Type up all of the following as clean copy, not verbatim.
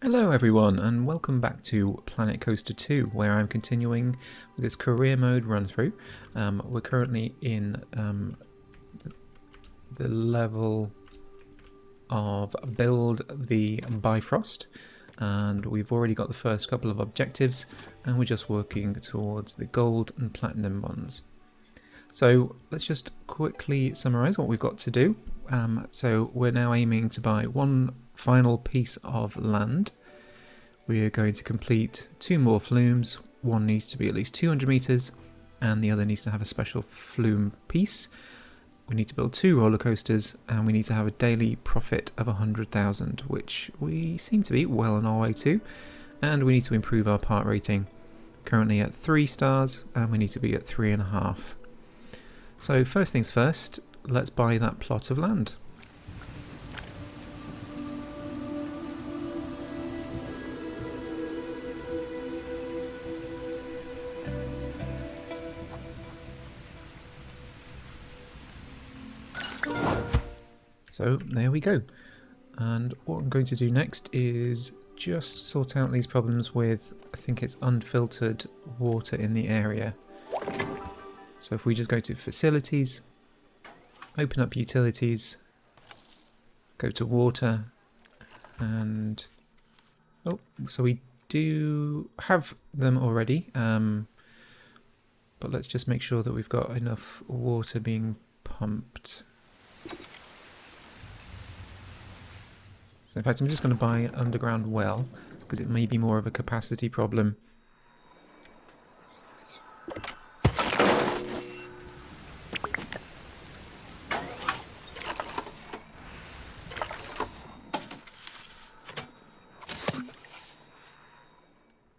Hello everyone and welcome back to Planet Coaster 2, where I'm continuing with this career mode run through. We're currently in the level of Build the Bifröst, and we've already got the first couple of objectives and we're just working towards the gold and platinum ones. So let's just quickly summarize what we've got to do. So we're now aiming to buy one final piece of land. We are going to complete 2 more flumes. One needs to be at least 200 meters and the other needs to have a special flume piece. We need to build 2 roller coasters and we need to have a daily profit of 100,000, which we seem to be well on our way to. And we need to improve our part rating. Currently at 3 stars and we need to be at 3.5. So first things first, let's buy that plot of land. So there we go. And what I'm going to do next is just sort out these problems with, I think it's unfiltered water in the area. So if we just go to facilities, open up utilities, go to water, and oh, so we do have them already, but let's just make sure that we've got enough water being pumped. So in fact, I'm just going to buy an underground well because it may be more of a capacity problem.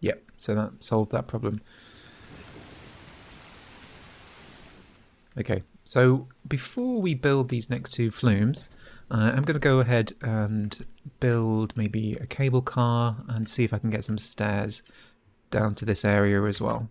Yep, so that solved that problem. Okay, so before we build these next 2 flumes, I'm going to go ahead and build maybe a cable car and see if I can get some stairs down to this area as well.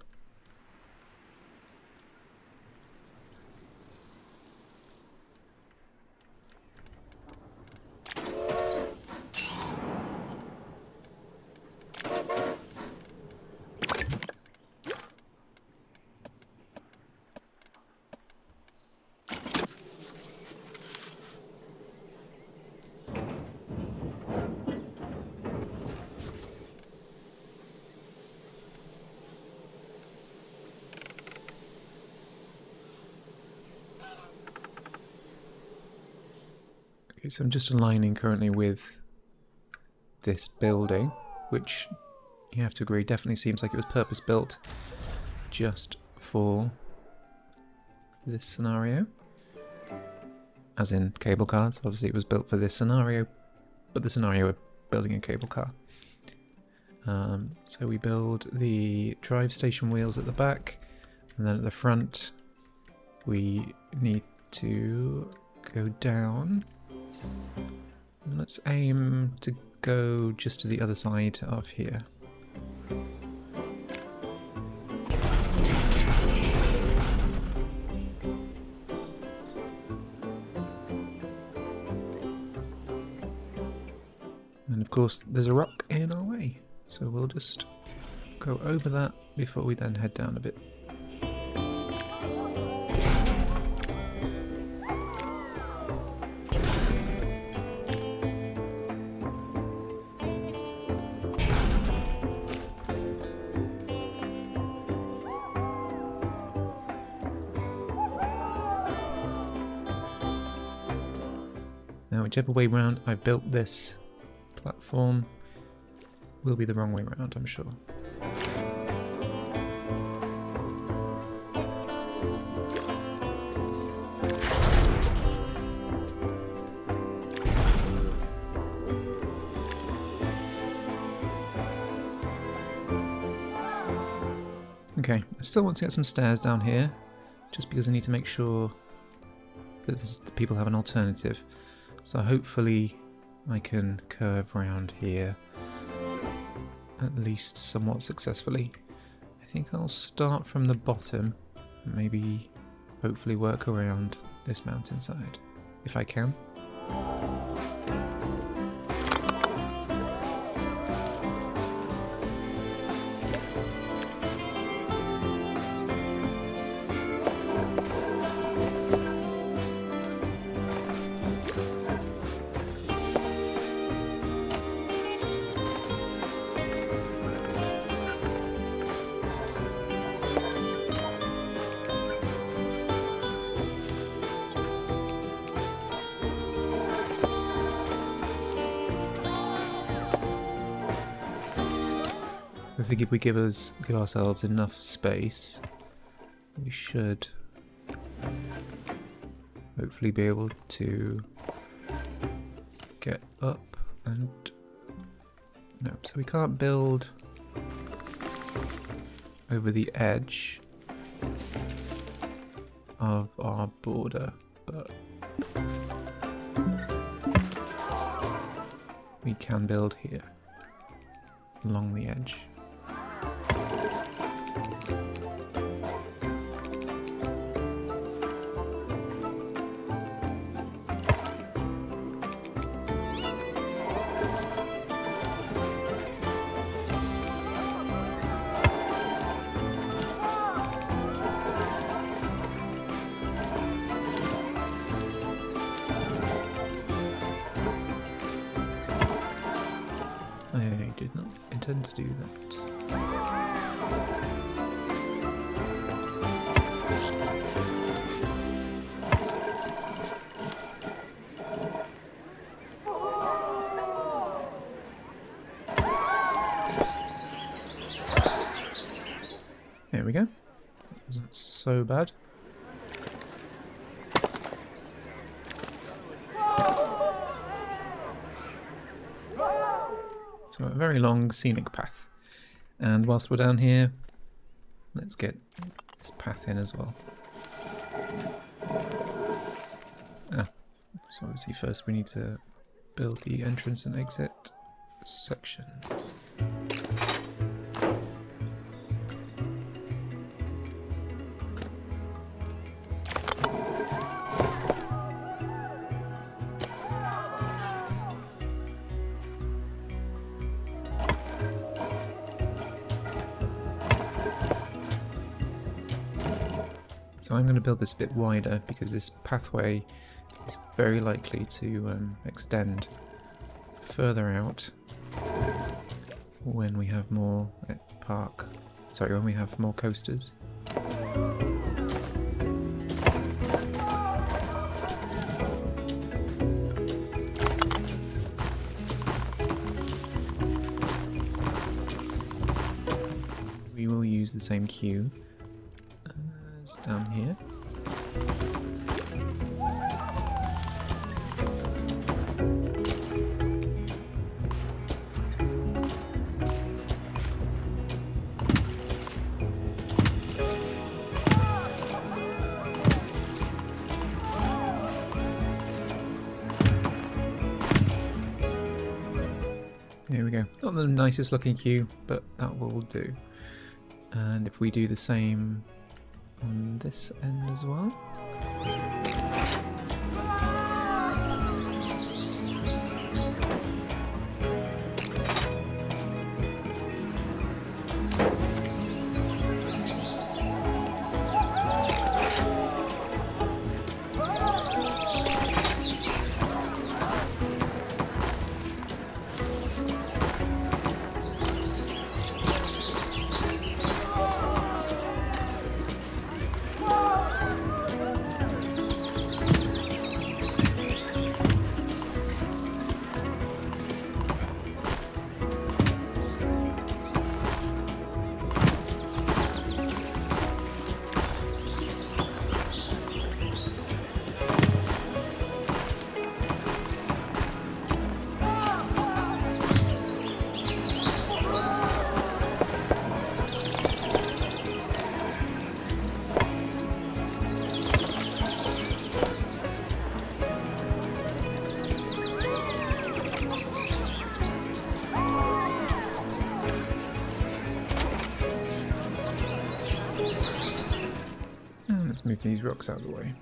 So I'm just aligning currently with this building, which you have to agree definitely seems like it was purpose built just for this scenario. As in cable cars, obviously it was built for this scenario, but the scenario of building a cable car. So we build the drive station wheels at the back, and then at the front we need to go down. Let's aim to go just to the other side of here. And of course there's a rock in our way, so we'll just go over that before we then head down a bit. Now, whichever way round I built this platform will be the wrong way round, I'm sure. Okay, I still want to get some stairs down here, just because I need to make sure that the people have an alternative. So hopefully I can curve round here, at least somewhat successfully. I think I'll start from the bottom, maybe hopefully work around this mountainside, if I can. think if we give ourselves enough space, we should hopefully be able to get up and... No, so we can't build over the edge of our border, but we can build here along the edge. I did not intend to do that. There we go. Wasn't so bad. So a very long scenic path, and whilst we're down here, let's get this path in as well. So obviously first we need to build the entrance and exit sections. So I'm going to build this a bit wider because this pathway is very likely to extend further out when we have more when we have more coasters. We will use the same queue as down here. There we go. Not the nicest looking queue, but that will do. And if we do the same on this end as well. Let's move these rocks out of the way.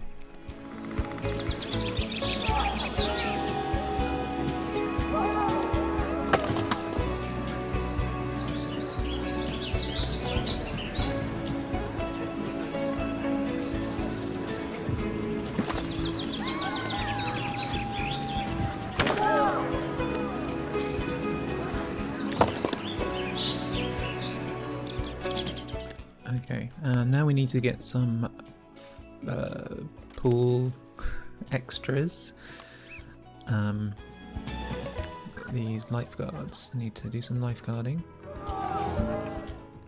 Okay, now we need to get some pool extras. These lifeguards. I need to do some lifeguarding.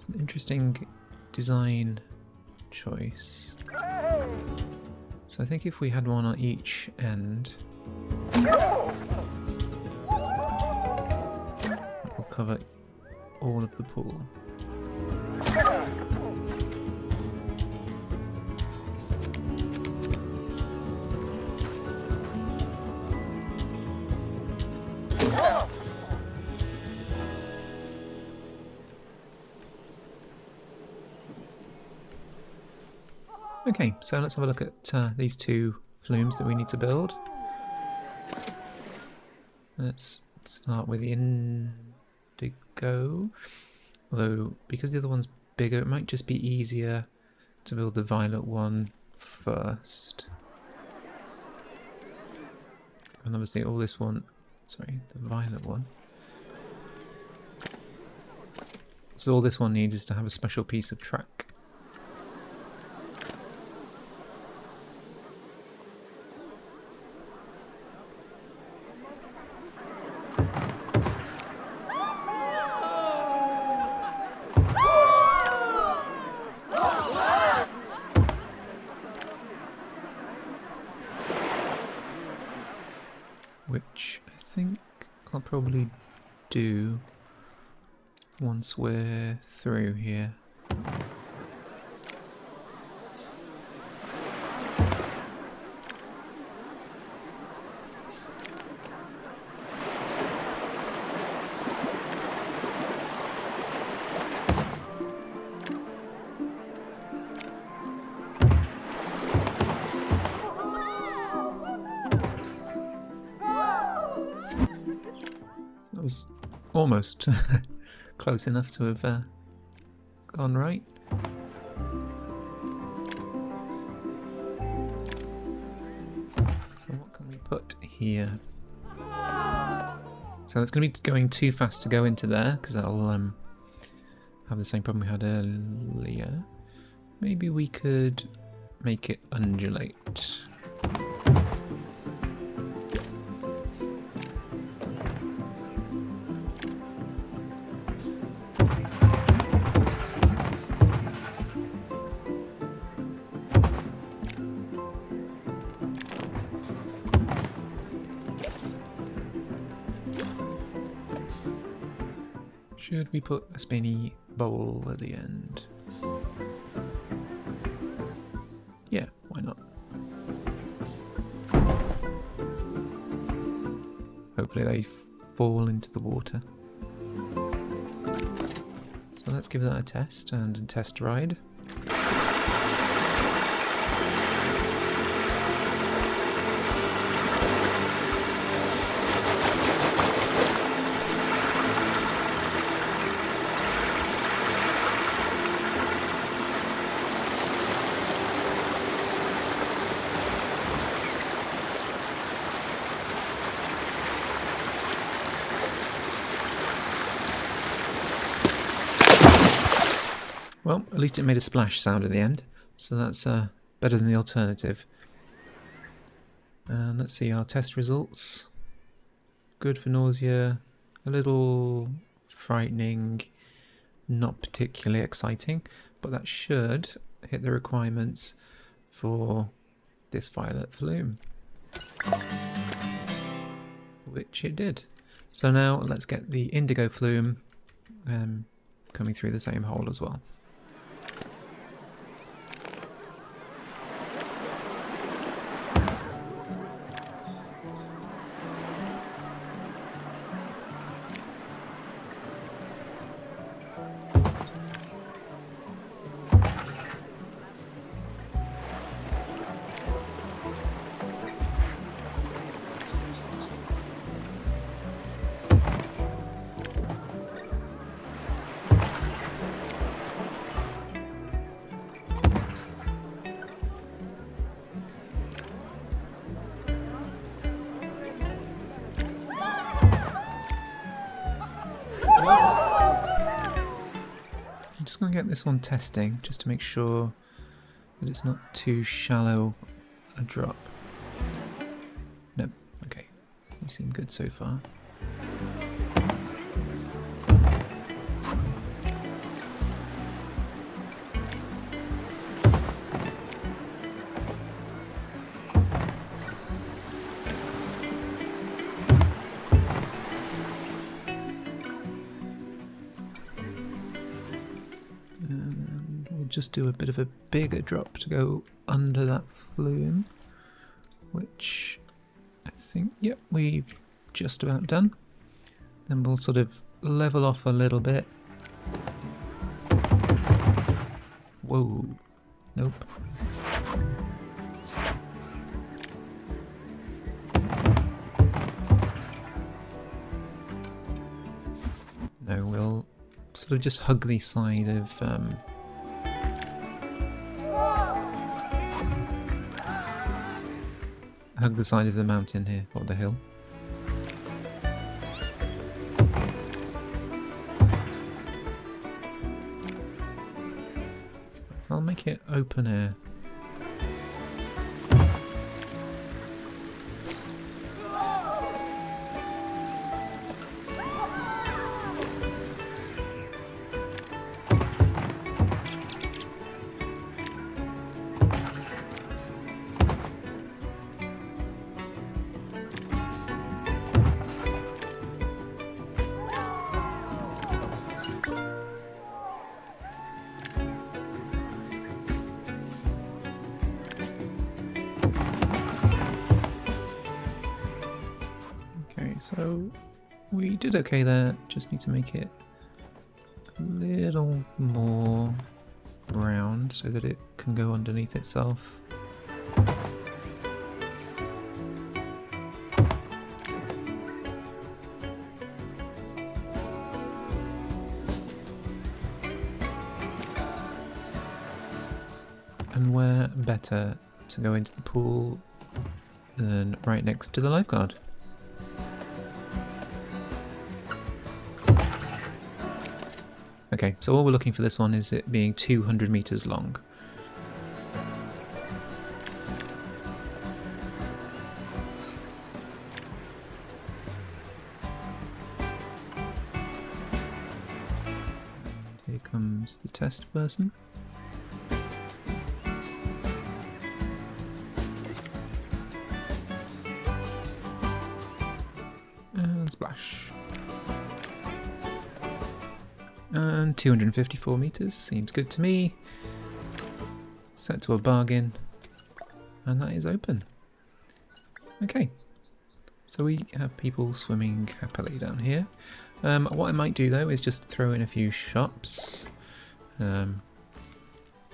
It's an interesting design choice. So I think if we had one on each end, that will cover all of the pool. Okay, so let's have a look at these two flumes that we need to build. Let's start with the indigo. Although, because the other one's bigger, it might just be easier to build the violet one first. And obviously all this one, sorry, the violet one. So all this one needs is to have a special piece of track. Which I think I'll probably do once we're through here. That was almost close enough to have gone right. So what can we put here? So it's going to be going too fast to go into there, because that'll have the same problem we had earlier. Maybe we could make it undulate. Should we put a spinny bowl at the end? Yeah, why not? Hopefully they fall into the water. So let's give that a test and a test ride. Well, at least it made a splash sound at the end, so that's better than the alternative. And let's see our test results. Good for nausea, a little frightening, not particularly exciting, but that should hit the requirements for this violet flume, which it did. So now let's get the indigo flume coming through the same hole as well. I'm just going to get this one testing, just to make sure that it's not too shallow a drop. No, okay, you seem good so far. just do a bit of a bigger drop to go under that flume, which I think, yep, we've just about done. Then we'll sort of level off a little bit. Whoa, nope. No, we'll sort of just hug the side of the mountain here, or the hill. So I'll make it open air. So we did okay there, just need to make it a little more round so that it can go underneath itself. And where better to go into the pool than right next to the lifeguard? Okay, so all we're looking for this one is it being 200 meters long. And here comes the test person. And splash. And 254 meters, seems good to me. Set to a bargain. And that is open. Okay, so we have people swimming happily down here. What I might do though is just throw in a few shops.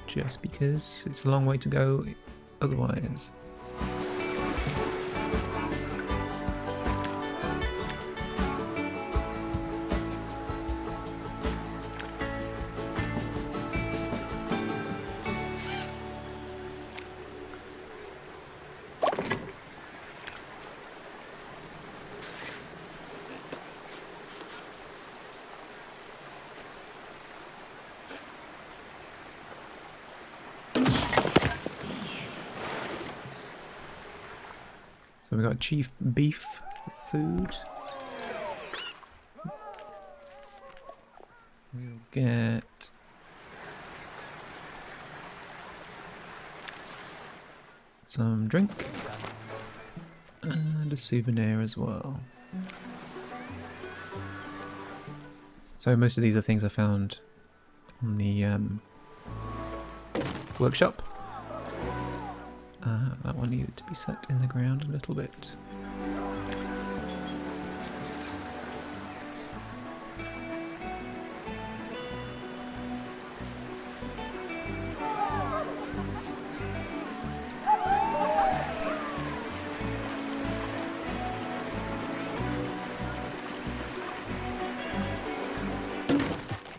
Just because it's a long way to go otherwise. So we've got chief beef food. We'll get some drink and a souvenir as well. So most of these are things I found on the workshop. That one needed to be set in the ground a little bit.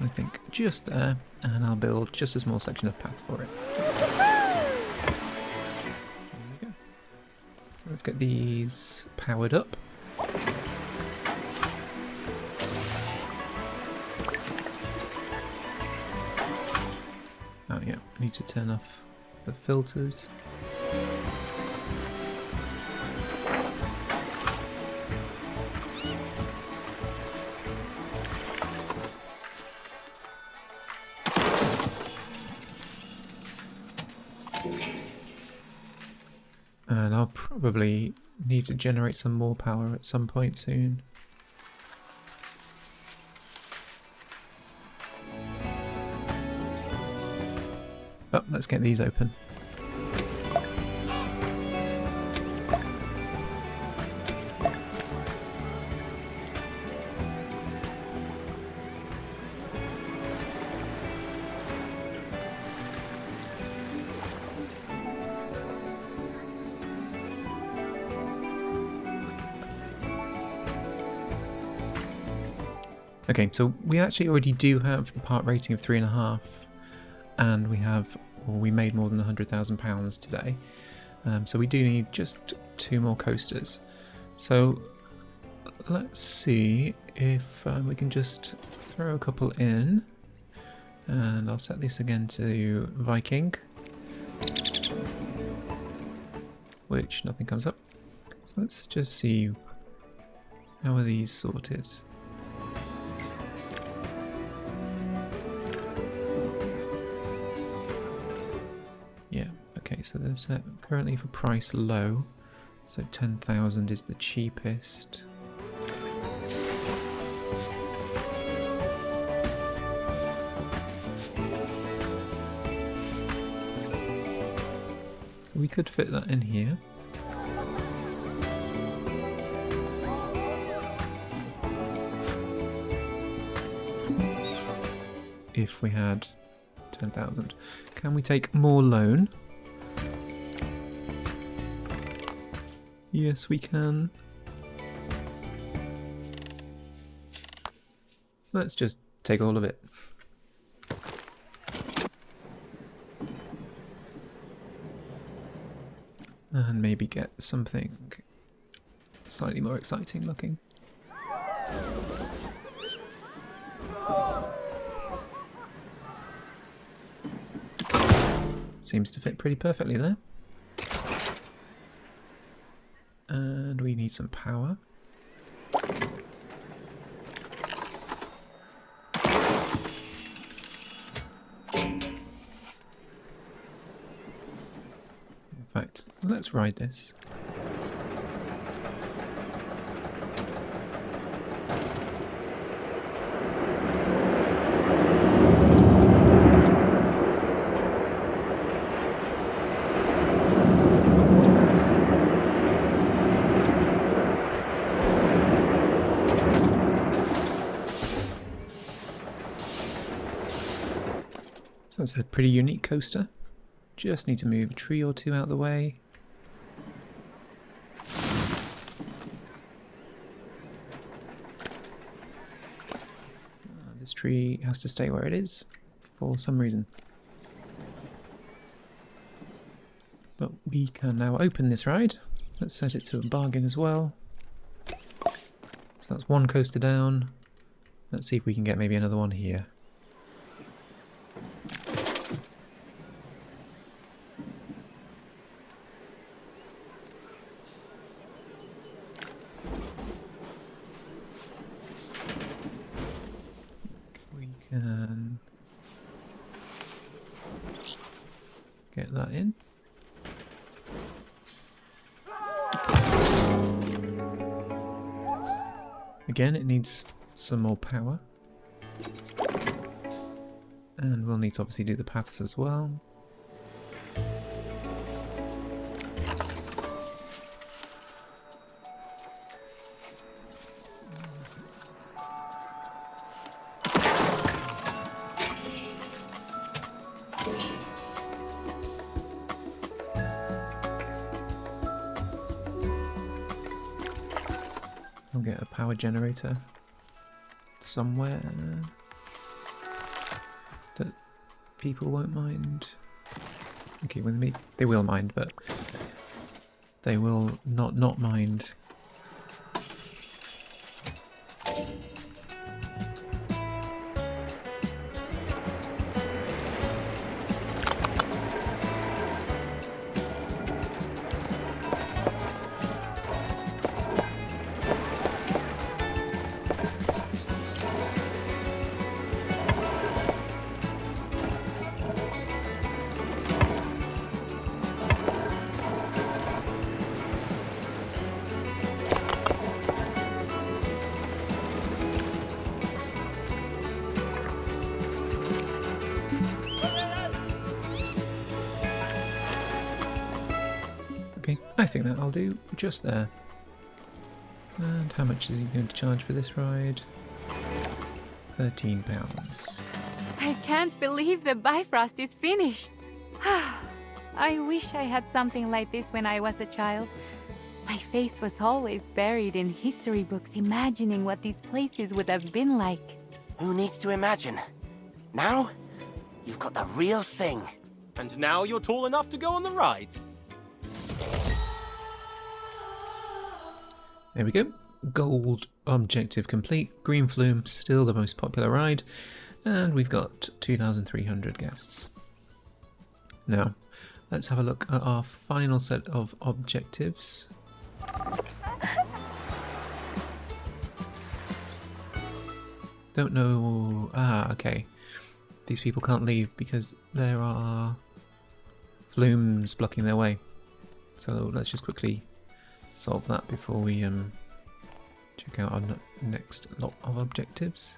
I think just there, and I'll build just a small section of path for it. Let's get these powered up. Oh yeah, I need to turn off the filters. And I'll probably need to generate some more power at some point soon. But let's get these open. Okay, so we actually already do have the part rating of 3.5, and we made more than £100,000 today. So we do need just 2 more coasters. So let's see if we can just throw a couple in, and I'll set this again to Viking, which nothing comes up. So let's just see, how are these sorted? Yeah, okay, so they're set currently for price low, so 10,000 is the cheapest. So we could fit that in here. If we had 10,000. Can we take more loan? Yes, we can. Let's just take all of it. And maybe get something slightly more exciting looking. Seems to fit pretty perfectly there. And we need some power. In fact, let's ride this. So that's a pretty unique coaster. Just need to move a tree or two out of the way. This tree has to stay where it is for some reason. But we can now open this ride. Let's set it to a bargain as well. So that's 1 coaster down. Let's see if we can get maybe another one here. And get that in. Again, it needs some more power. And we'll need to obviously do the paths as well. I'll get a power generator somewhere that people won't mind. Okay, with me, they will mind, but they will not mind. I think that'll do just there. And how much is he going to charge for this ride? £13. I can't believe the Bifrost is finished. I wish I had something like this when I was a child. My face was always buried in history books, imagining what these places would have been like. Who needs to imagine? Now, you've got the real thing. And now you're tall enough to go on the rides. There we go. Gold objective complete. Green Flume still the most popular ride. And we've got 2,300 guests. Now, let's have a look at our final set of objectives. Don't know... okay. These people can't leave because there are flumes blocking their way. So let's just quickly solve that before we check out our next lot of objectives.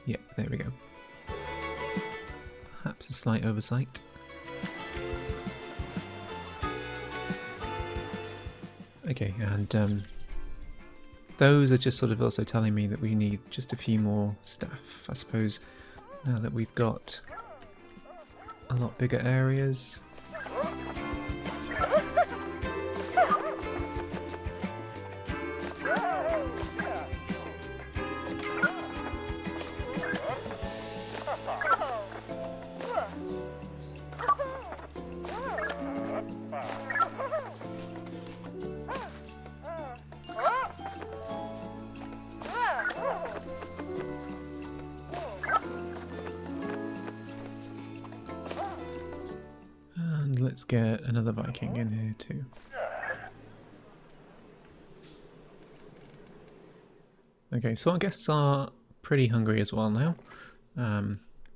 Yep, there we go. Perhaps a slight oversight. Okay, and those are just sort of also telling me that we need just a few more staff, I suppose, now that we've got a lot bigger areas. Let's get another Viking in here too. Okay, so our guests are pretty hungry as well now,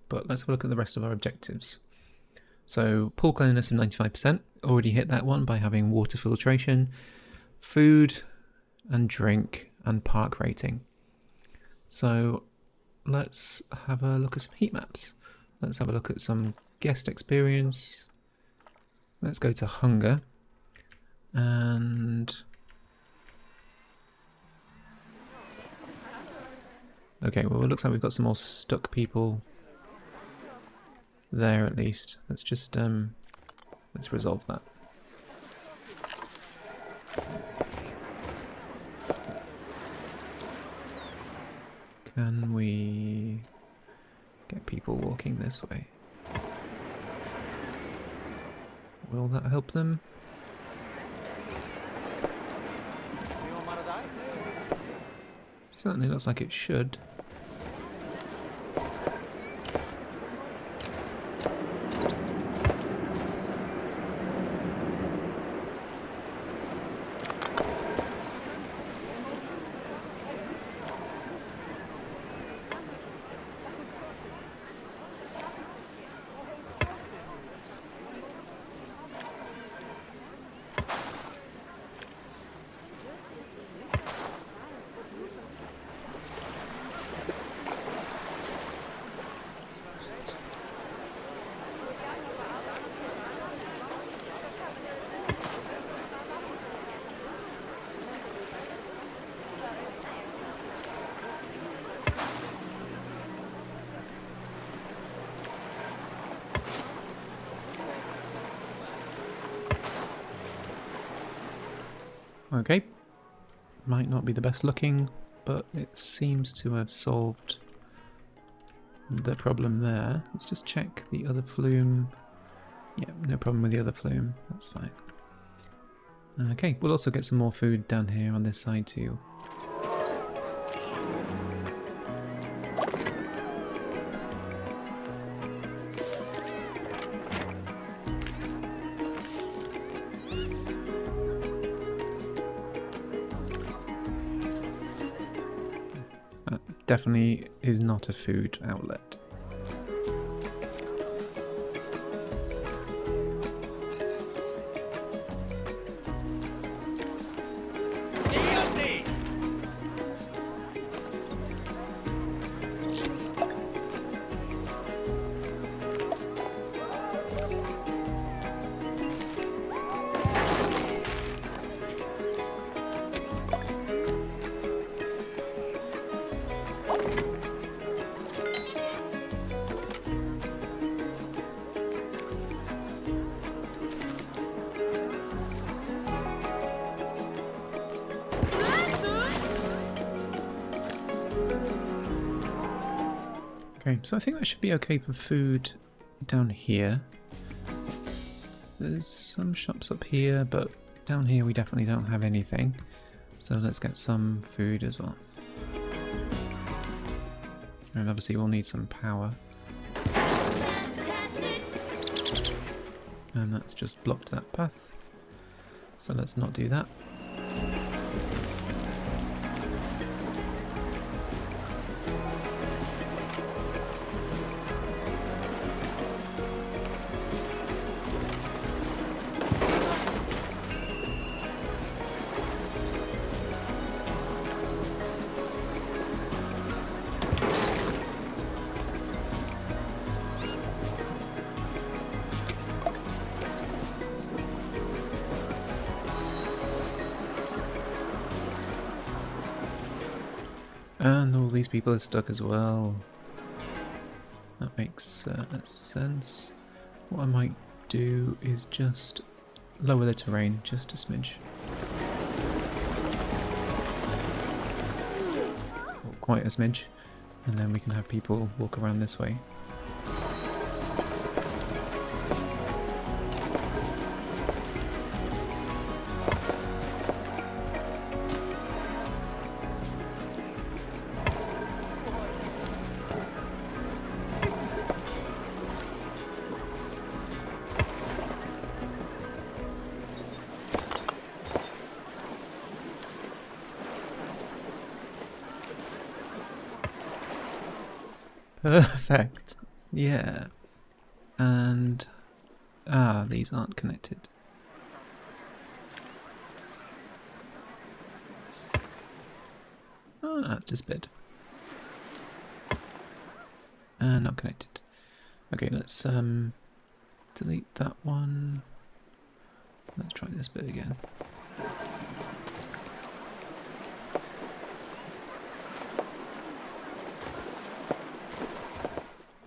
but let's have a look at the rest of our objectives. So pool cleanliness of 95%, already hit that one by having water filtration, food and drink and park rating. So let's have a look at some heat maps. Let's have a look at some guest experience. Let's go to hunger, and okay, well it looks like we've got some more stuck people there at least. Let's just let's resolve that. Can we get people walking this way? Will that help them? Certainly looks like it should. Okay, might not be the best looking, but it seems to have solved the problem there. Let's just check the other flume. Yeah, no problem with the other flume, that's fine. Okay, we'll also get some more food down here on this side too. Definitely is not a food outlet. Okay, so I think that should be okay for food down here. There's some shops up here, but down here we definitely don't have anything. So let's get some food as well. And obviously we'll need some power. And that's just blocked that path. So let's not do that. And all these people are stuck as well. That makes sense. What I might do is just lower the terrain just a smidge. Or quite a smidge. And then we can have people walk around this way. Perfect. Yeah. And... these aren't connected. Oh, that's just bed. And not connected. Okay, let's delete that one. Let's try this bit again.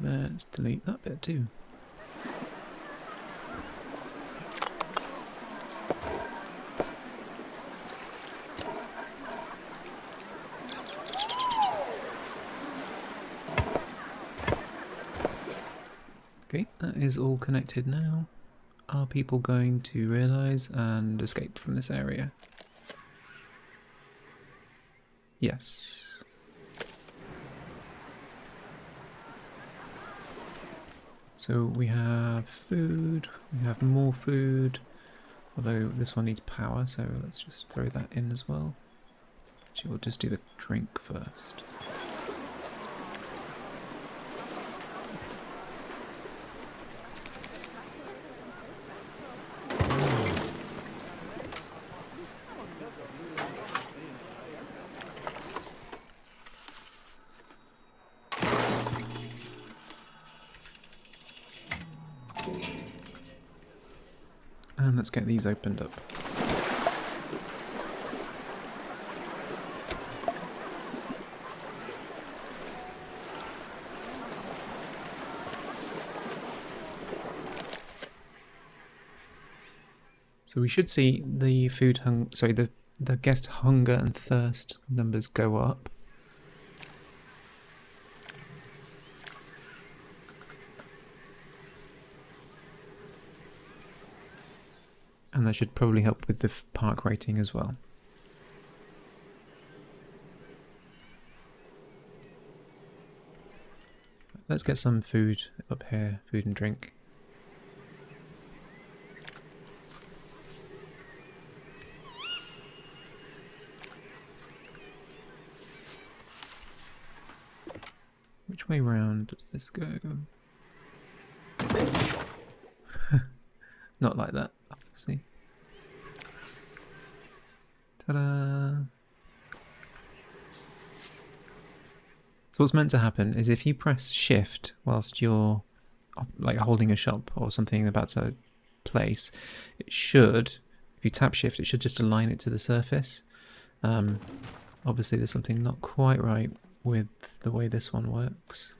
Let's delete that bit too. Okay, that is all connected now. Are people going to realise and escape from this area? Yes. So we have food, we have more food, although this one needs power, so let's just throw that in as well. Actually, we'll just do the drink first. And let's get these opened up. So we should see the the guest hunger and thirst numbers go up. And that should probably help with the park rating as well. Let's get some food up here, food and drink. Which way round does this go? Not like that, obviously. Ta-da! So what's meant to happen is if you press shift whilst you're like holding a shop or something about to place, it should, if you tap shift, it should just align it to the surface. Obviously there's something not quite right with the way this one works.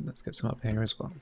And let's get some up here as well.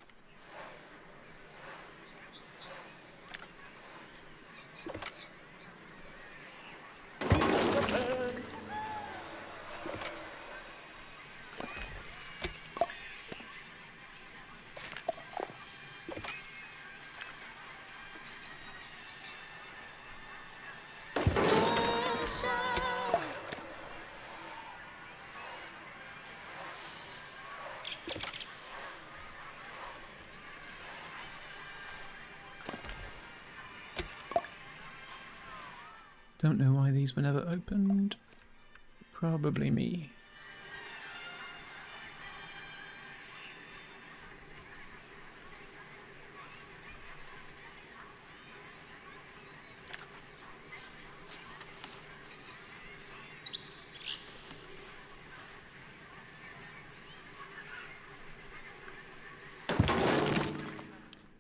Don't know why these were never opened. Probably me.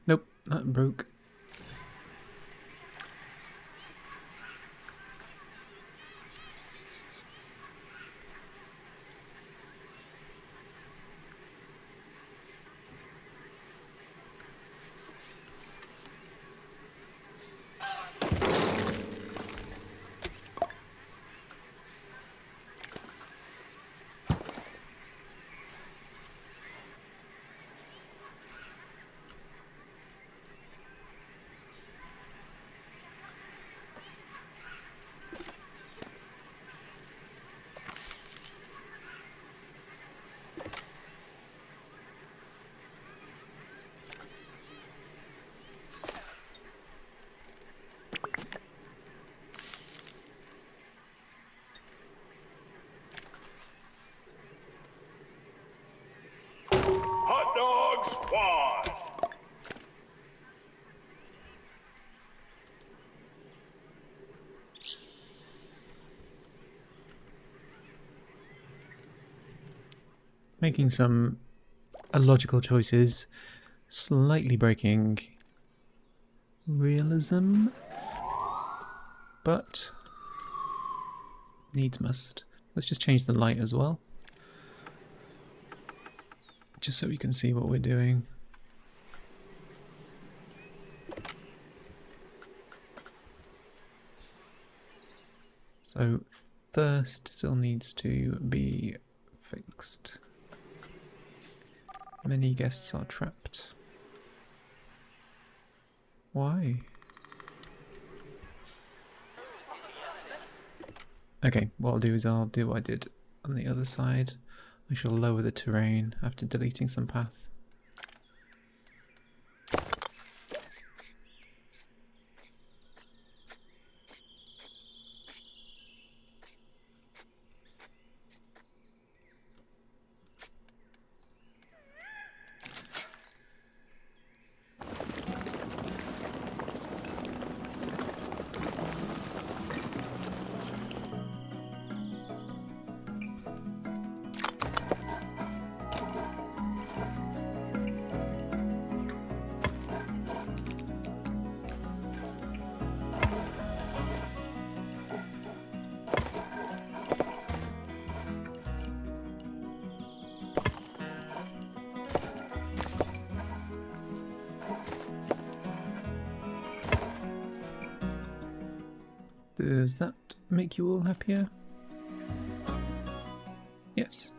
Nope, that broke. Hot dog squad. Making some illogical choices, slightly breaking realism, but needs must. Let's just change the light as well, just so we can see what we're doing. So thirst still needs to be fixed. Many guests are trapped. Why? Okay, what I'll do is I'll do what I did on the other side. I shall lower the terrain after deleting some path. Does that make you all happier? Yes.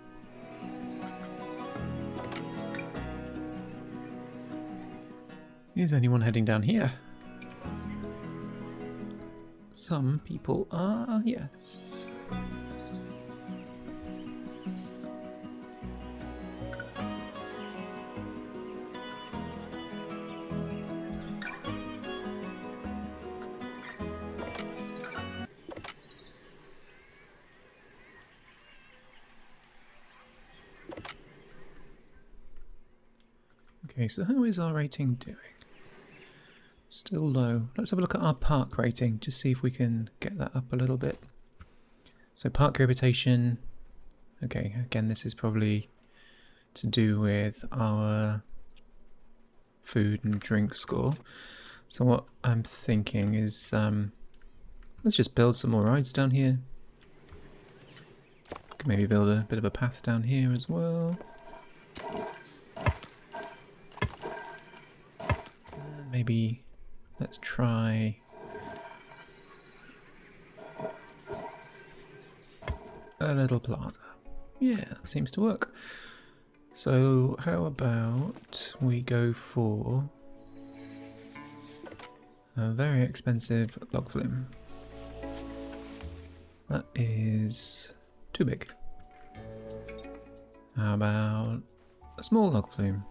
Is anyone heading down here? Some people are, yes. Okay, so how is our rating doing? Still low. Let's have a look at our park rating, just see if we can get that up a little bit. So park reputation. Okay, again, this is probably to do with our food and drink score. So what I'm thinking is, let's just build some more rides down here. Could maybe build a bit of a path down here as well. maybe let's try a little plaza. Yeah, that seems to work. So how about we go for a very expensive log flume. That is too big. How about a small log flume?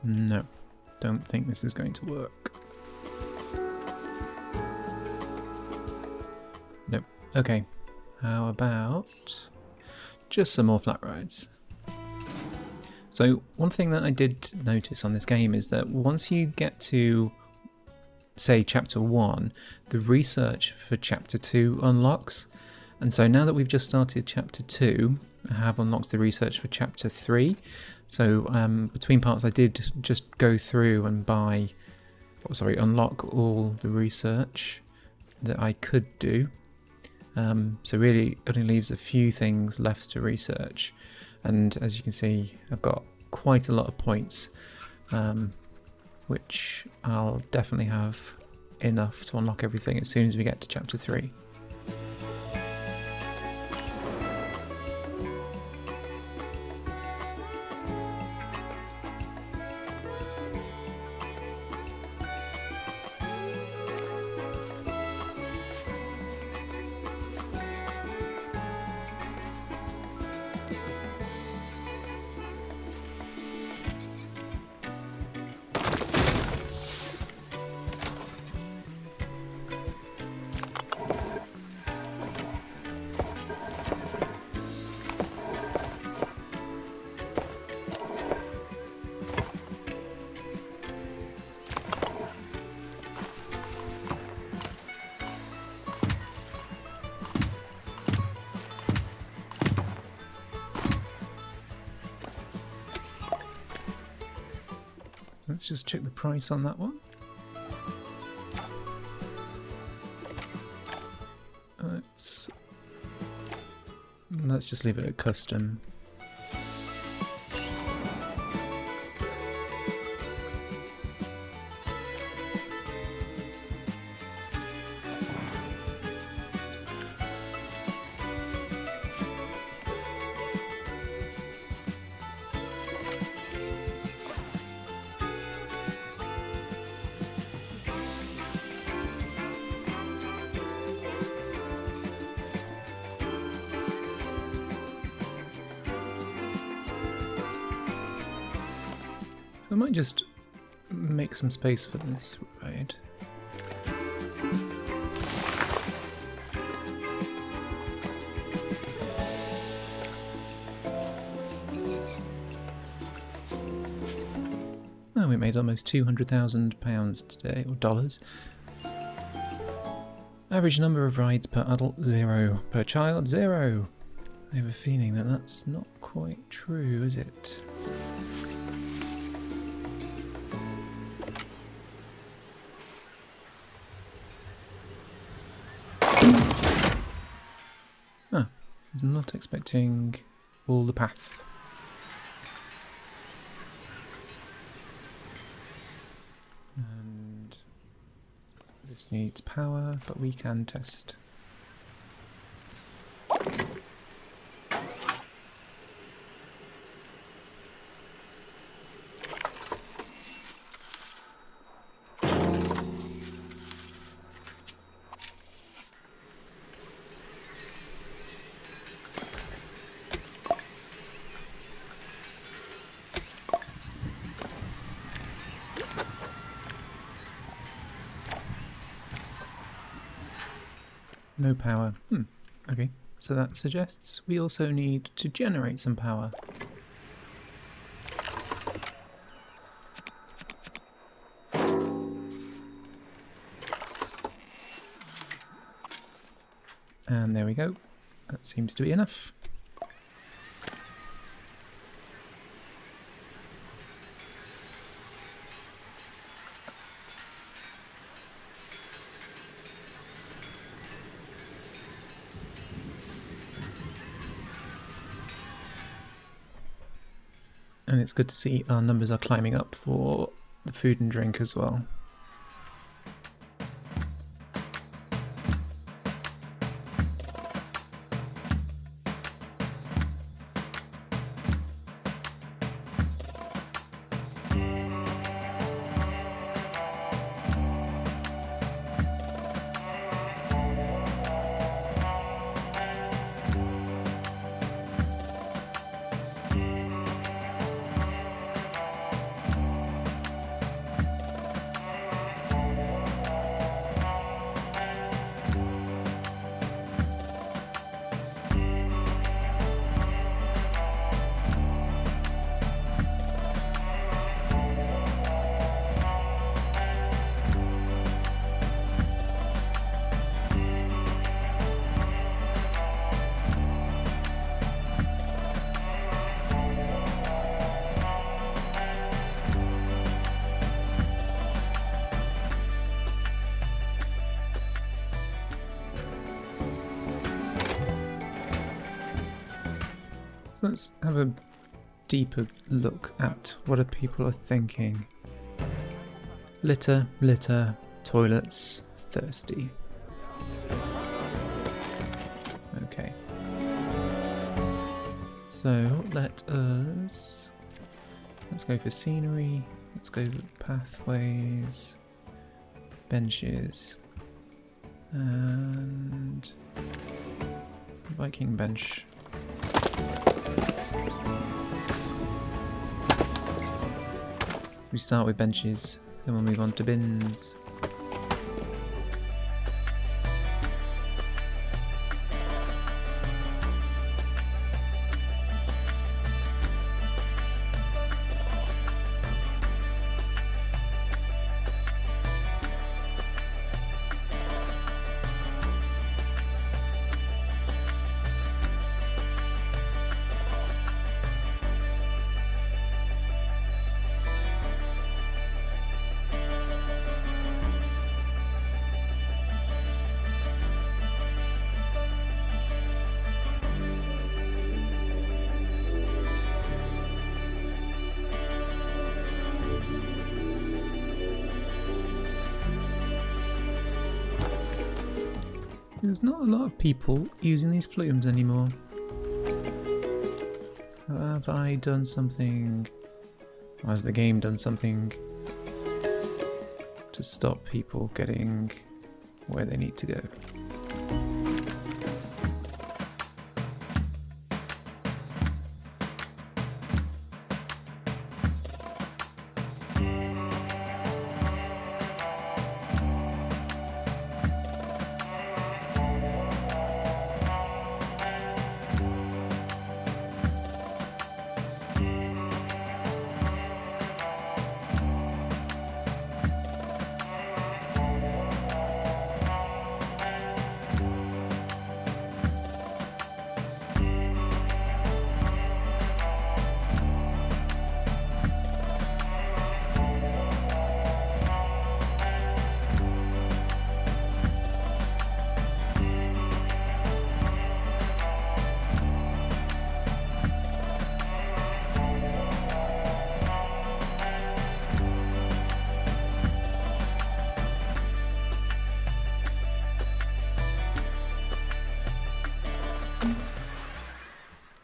No, don't think this is going to work. Nope. Okay, how about just some more flat rides? So one thing that I did notice on this game is that once you get to, say, chapter 1, the research for chapter 2 unlocks. And so now that we've just started chapter 2, I have unlocked the research for chapter 3. So between parts I did just go through and unlock all the research that I could do. So really it only leaves a few things left to research. And as you can see, I've got quite a lot of points, which I'll definitely have enough to unlock everything as soon as we get to chapter 3. Let's just check the price on that one. Let's just leave it at custom. So I might just make some space for this ride. Oh, we made almost £200,000 today, or dollars. Average number of rides per adult, 0. Per child, 0. I have a feeling that that's not quite true, is it? I was not expecting all the path. And this needs power, but we can test. No power. Okay, so that suggests we also need to generate some power. And there we go. That seems to be enough. And it's good to see our numbers are climbing up for the food and drink as well. So let's have a deeper look at what people are thinking. Litter, litter, toilets, thirsty. Okay. So let's go for scenery, let's go for pathways, benches, and Viking bench. We start with benches, then we'll move on to bins. There's not a lot of people using these flumes anymore. Have I done something, or has the game done something to stop people getting where they need to go?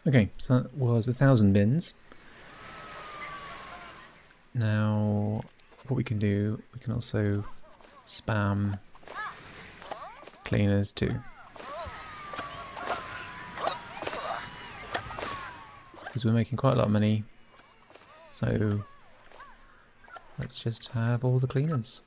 Okay, so that was 1,000 bins. Now, what we can do, we can also spam cleaners too. Because we're making quite a lot of money, so let's just have all the cleaners.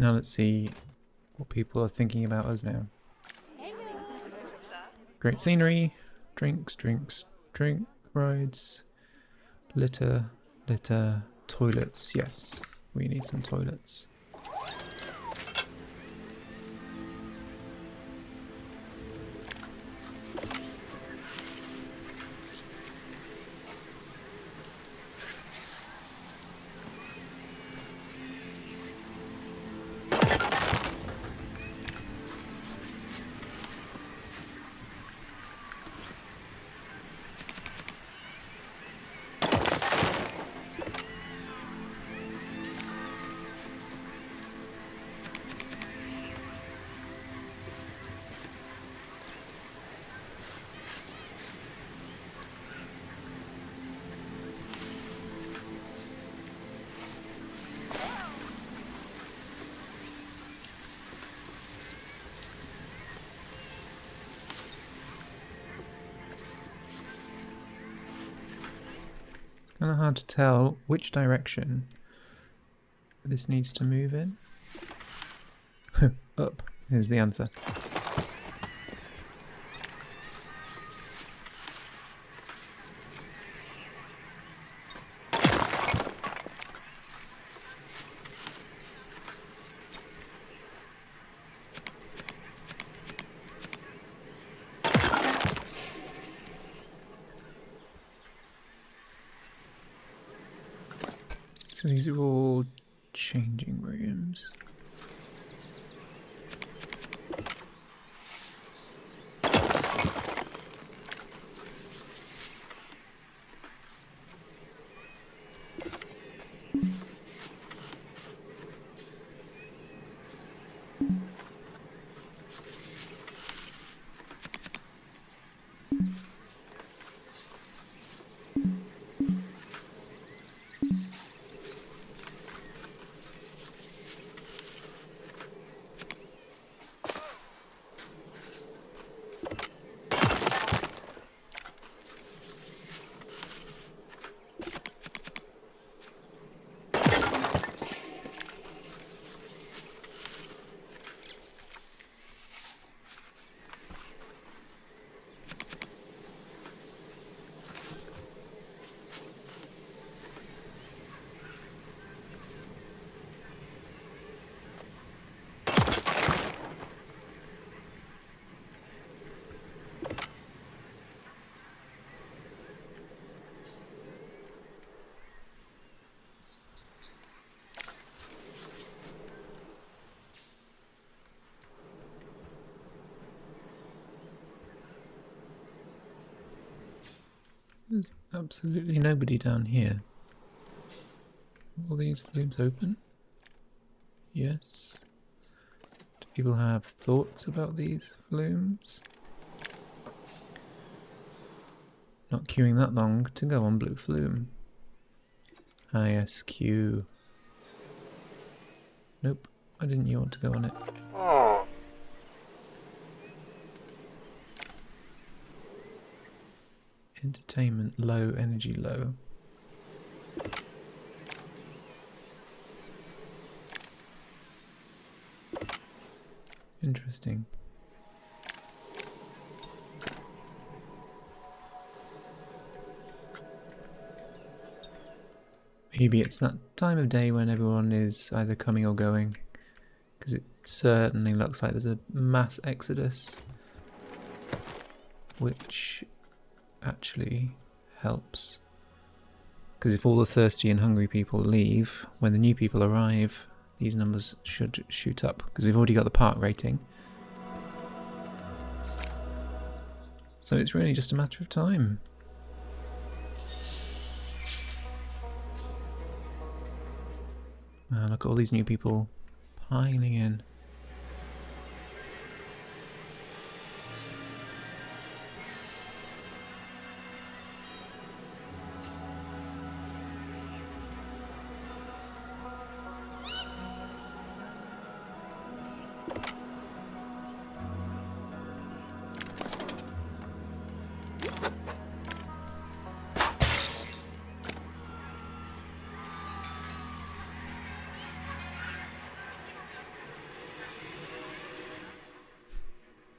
Now let's see what people are thinking about us now. Great scenery, Drinks, drink rides, litter, toilets. Yes, we need some toilets. Kind of hard to tell which direction this needs to move in. Up is the answer. So these are all changing rooms. There's absolutely nobody down here. Are all these flumes open? Yes. Do people have thoughts about these flumes? Not queuing that long to go on blue flume. Ah yes, queue. Nope, why didn't you want to go on it? Entertainment low, energy low. Interesting. Maybe it's that time of day when everyone is either coming or going, because it certainly looks like there's a mass exodus, which actually helps. Because if all the thirsty and hungry people leave, when the new people arrive, these numbers should shoot up, because we've already got the park rating. So it's really just a matter of time. Look at all these new people piling in.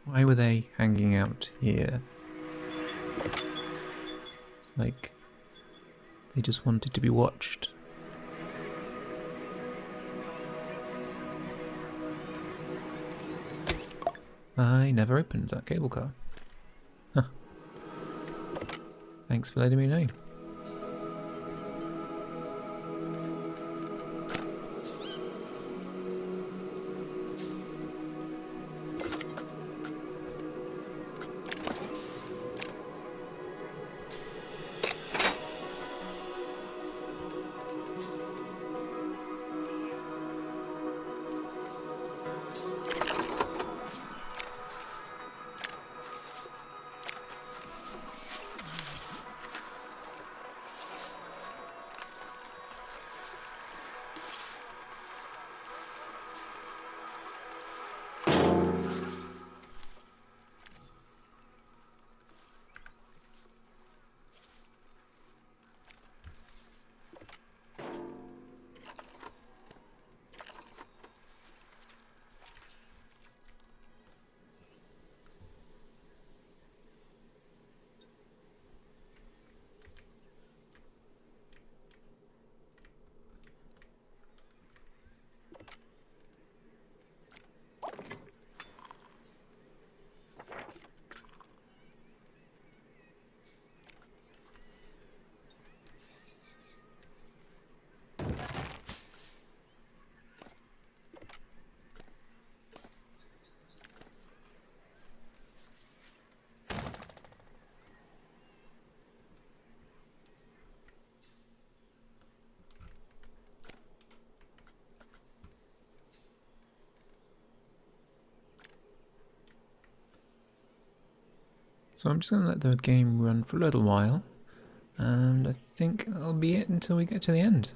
Why were they hanging out here? Like they just wanted to be watched. I never opened that cable car. Huh. Thanks for letting me know. So I'm just going to let the game run for a little while, and I think that'll be it until we get to the end.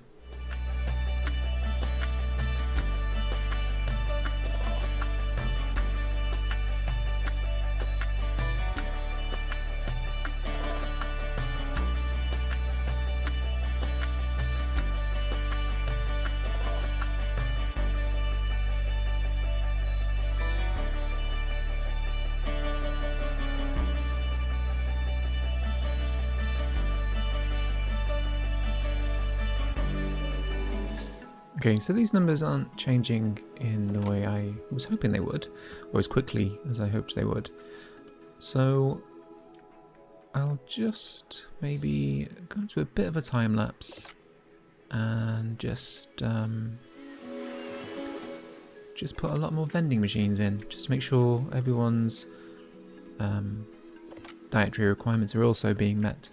Okay, so these numbers aren't changing in the way I was hoping they would, or as quickly as I hoped they would. So I'll just maybe go into a bit of a time lapse and just put a lot more vending machines in, just to make sure everyone's dietary requirements are also being met.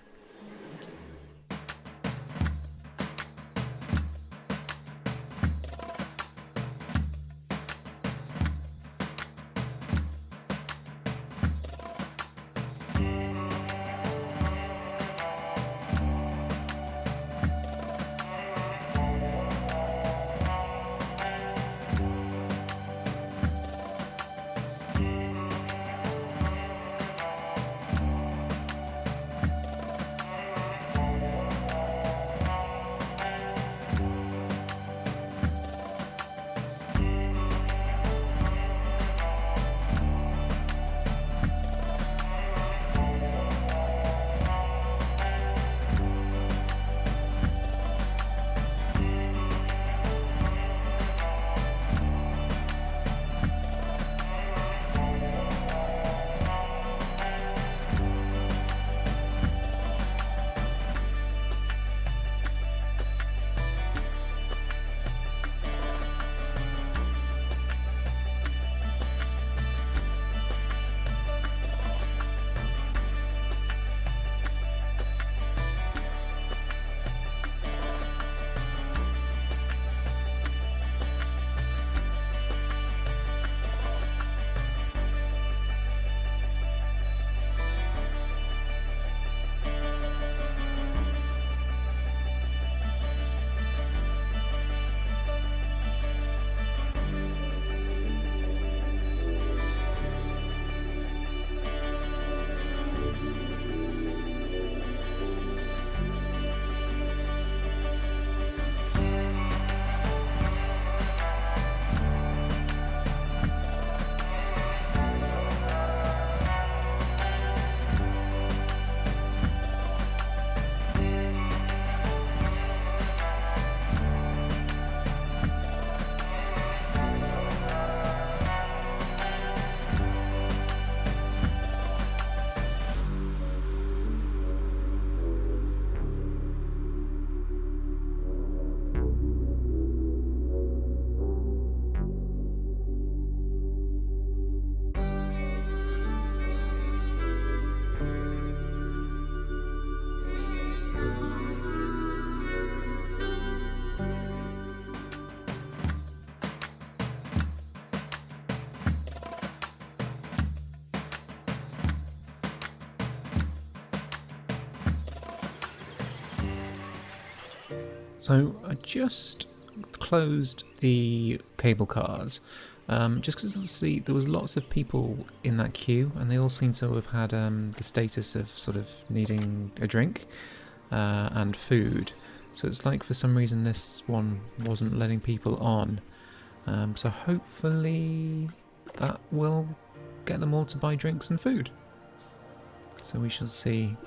So I just closed the cable cars, just because obviously there was lots of people in that queue, and they all seem to have had the status of sort of needing a drink and food. So it's like for some reason this one wasn't letting people on. So hopefully that will get them all to buy drinks and food. So we shall see.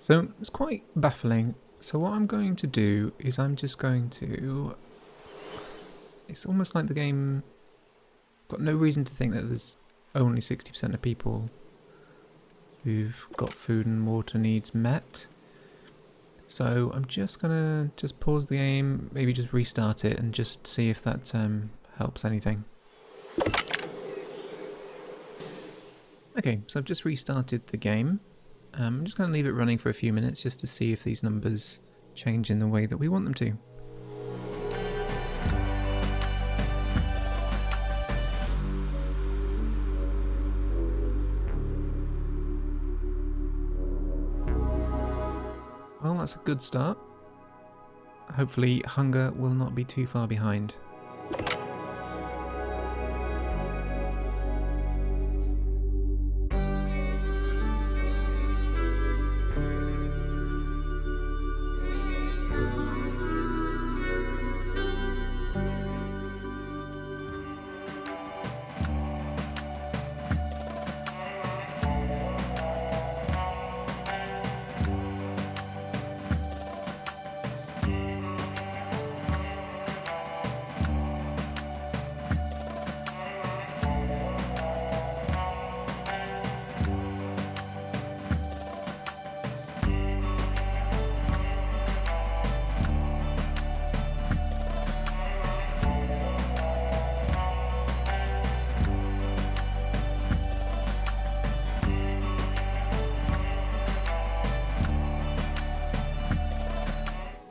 So it's quite baffling. So what I'm going to do is I'm just going to... It's almost like the game got no reason to think that there's only 60% of people who've got food and water needs met. So I'm just gonna pause the game, maybe just restart it and just see if that helps anything. Okay, so I've just restarted the game. I'm just going to leave it running for a few minutes just to see if these numbers change in the way that we want them to. Well, that's a good start. Hopefully hunger will not be too far behind.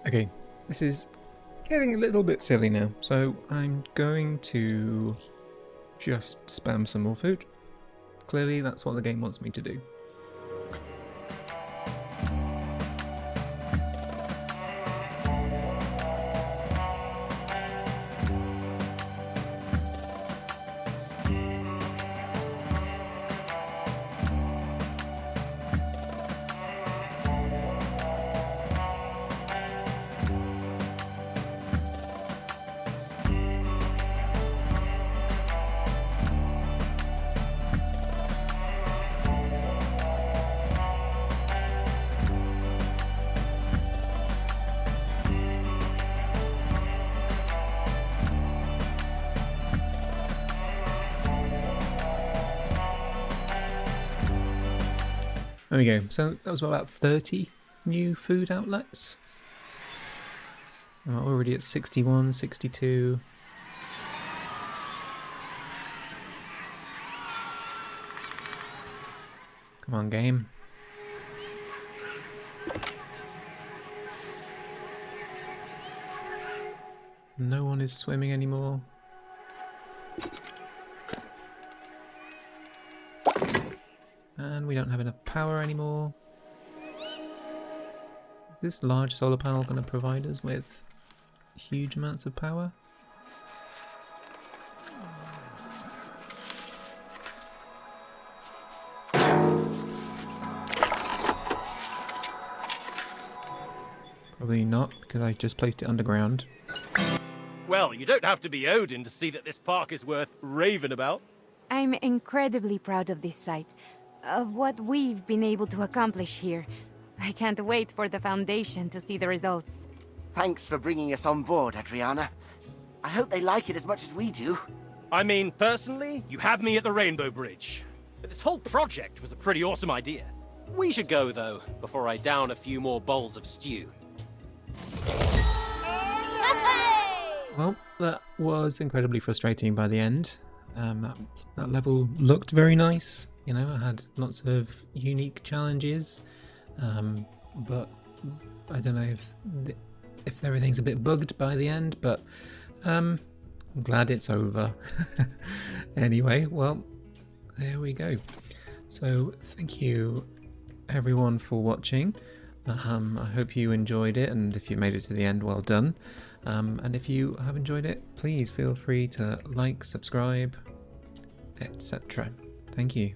Okay, this is getting a little bit silly now, so I'm going to just spam some more food. Clearly that's what the game wants me to do. There we go. So that was about 30 new food outlets. We're already at 61, 62. Come on, game. No one is swimming anymore. And we don't have enough power anymore. Is this large solar panel going to provide us with huge amounts of power? Probably not, because I just placed it underground. Well, you don't have to be Odin to see that this park is worth raving about. I'm incredibly proud of this site, of what we've been able to accomplish here. I can't wait for the Foundation to see the results. Thanks for bringing us on board, Adriana. I hope they like it as much as we do. I mean, personally, you had me at the Rainbow Bridge. But this whole project was a pretty awesome idea. We should go, though, before I down a few more bowls of stew. Well, that was incredibly frustrating by the end. That level looked very nice. You know, I had lots of unique challenges, but I don't know if everything's a bit bugged by the end. But I'm glad it's over. Anyway, well, there we go. So thank you everyone for watching. I hope you enjoyed it, and if you made it to the end, well done. And if you have enjoyed it, please feel free to like, subscribe, etc. Thank you.